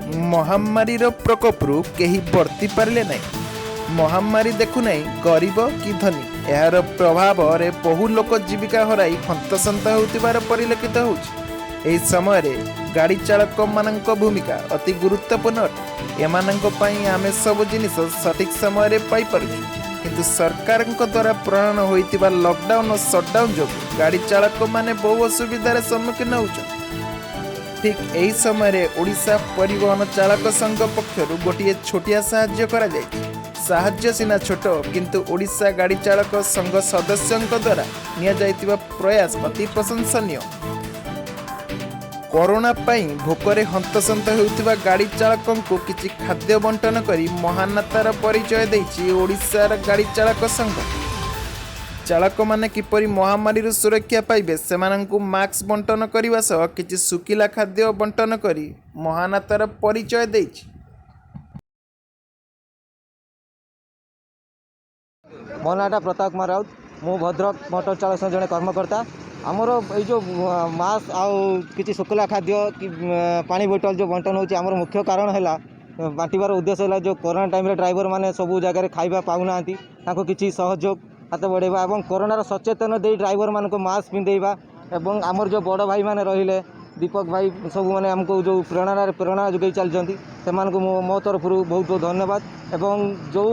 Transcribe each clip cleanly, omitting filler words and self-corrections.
महामारी प्रकोपरू कहीं बर्ती पारे ना। महामारी देखुना गरीब कि धनी यार प्रभाव रे बहु लोक जीविका हराई हंतसंत होतिबार परिलक्षित होउछि। समय गाड़ी चालक मान भूमिका अति गुरुत्वपूर्ण अटे। एमानंक आमे सब जिनिस सठिक समय रे पाई पारुछु, किंतु सरकार द्वारा प्रणयन होइतिबा लॉकडाउन और शटडाउन जो गाड़ी चालक माने बहु असुविधार सम्मुखीन होउछन्। ठीक यही समय ओडिशा परिवहन चालक संघ पक्षर गोटे छोटिया साहाय्य करा जायछि। साहाय्य सिना छोट, किंतु ओडिशा गाड़ी चालक संघ सदस्यों द्वारा निया जायतिबा प्रयास अति प्रशंसनीय। कोरोना पाई भोकरे हंतसंत होउतिबा गाड़ी चालकों को किछि खाद्य बंटन करी महानतार परिचय दैछि ओडिशार गाड़ी चालक संघ। चालक माने किपरि महामारी सुरक्षा पाइबे सेमानंकु मास्क बंटन करने सह किछि सुकिला खाद्य बंटन करी महानतार परिचय दैछि। मो नाटा प्रताप कुमार राउत, मु भद्रक मोटर चालक संघ जड़े कर्मकर्ता। आमर ये जो मास्क आउ किछि सुकिला खाद्य कि पानी बोतल जो बंटन होछि आमर मुख्य कारण है बांटबार उद्देश्य है जो कोरोना टाइम ड्राइवर मैंने सबू जगह खाइबा पाऊना किछि सहयोग हाथ बढ़ेगा और कोरोनार सचेतन दे ड्राइवर मान को मास्क पिंधेबा और आमर जो बड़ भाई मैंने रहिले दीपक भाई सब मैंने आमको जो प्रेरणा जोगे चलती से मो तरफ बहुत बहुत धन्यवाद। एवं जो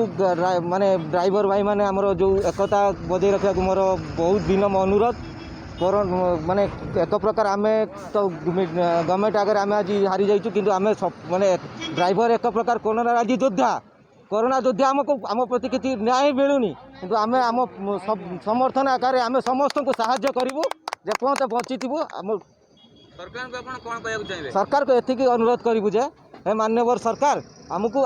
माने ड्राइवर भाई मैंने आमर जो एकता बजाय रखा मोर बहुत विनम्र अनुरोध। माने एक प्रकार आम तो गवर्नमेंट आगे आम आज हारी जाइए कि आम माने ड्राइवर एक प्रकार कोरोना आज योद्धा कोरोना योद्धा आमको आम प्रति किसी न्याय मिलूनी कि आम आम समर्थन आकार आम समस्त को साहाय्य करूँ जेपर्यंत बची थी। सरकार को एतिकी अनुरोध करूँ जे हे मान्यवर सरकार आमको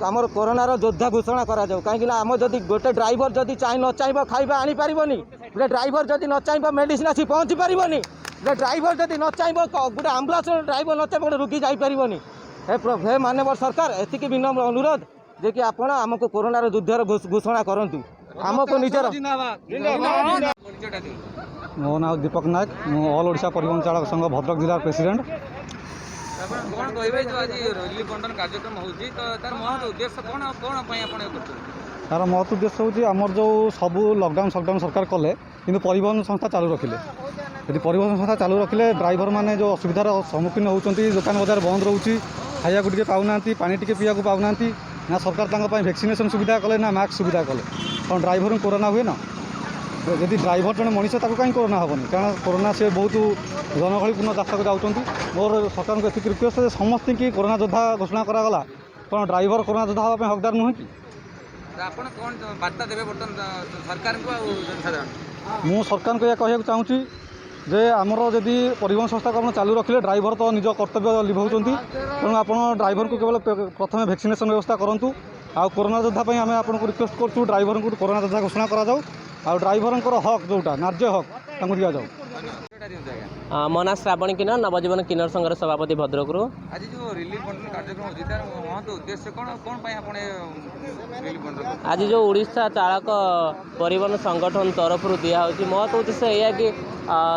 आमर कोरोनार योद्धा घोषणा करा जाऊ। कहीं आम जदि गोटे ड्राइवर जदि न चाहिए खाइबा आनी पारिबनी, गोटे ड्राइवर जदि न चाहिए मेडिसिन आसी पहुँची पारिबनी, गोटे ड्राइवर जदि न चाहिए गोटे आम्बुलांस ड्राइवर न चाहिए गोटे रोगी जापरिबनी। हे मान्यवर सरकार एतिकी विनम्र अनुरोध जे कि आपण आमको कोरोनार युद्धर घोषणा करंतु आमको निजर। मो नाम दीपक नायक, मु ऑल ओडिशा परिवहन चालक संघ भद्रक जिला प्रेसिडेंट। तार महत्व उद्देश्य हूँ आमर जो सबू लॉकडाउन सटडाउन सरकार कले कि परिवहन संस्था चालू रखिले। यदि परिवहन संस्था चालू रखिले ड्राइवर मैंने जो असुविधार सम्मुखीन होती दुकान बजार बंद रोचे खाया टे पाऊना पानी टे पीवा पाऊना ना सरकार वैक्सीनेशन सुविधा कले ना मास्क सुविधा कले। कारण ड्राइवर कोरोना हुए ना यदि ड्राइवर जन मनीष कहीं कोरोना हेनी कारण कोरोना से बहुत जनगहलीपूर्ण रास्ता को जाऊँच। मोर सरकार को एति रिक्वेस्ट समस्त की कोरोना योद्धा घोषणा करागला कारण ड्राइवर कोरोना योद्धा हाँपाई हकदार नुहे कि मु सरकार को यह कहूँ चाहूँगी जे आमर जदि परिवहन संस्था को चालू रखिले ड्राइवर तो निज कर्तव्य लिभाउछंती तेणु आप ड्राइवर को केवल प्रथम वैक्सीनेशन व्यवस्था करूँ। आ कोरोना योद्धा आम आपको रिक्वेस्ट करूँ ड्राइवर को कोरोना योद्धा घोषणा करा जाऊ आ ड्राइवर हक जोटा नार्य हक दि जाऊ। मो ना श्रावणी किन्नर नवजीवन किन्नर संघर सभापति भद्रक। आज जो रिलीफ बंटन कार्यक्रम होती है महत्व उद्देश्य आज जो ओडिशा चालक परिवहन संगठन तरफ दिया महत्व उद्देश्य यह कि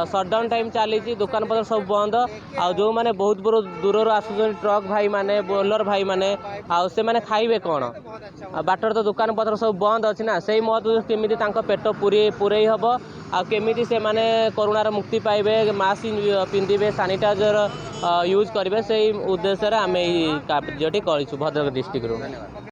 शटडाउन टाइम चली दुकान पत्र सब बंद आ जो मैंने बहुत दूर आसुन ट्रक भाई माने बोलर भाई माने से मैंने खाइबे कौन बाटर तो दुकान पत्र सब बंद अच्छी ना से महत्व केमी पेट पूरे हम आमिटी से माने कोरोनार मुक्ति पाइबे मास्क पिंधे सानिटाइजर यूज करेंगे से उद्देश्य आम कार्यटी कर भद्रक डिस्ट्रिक्ट।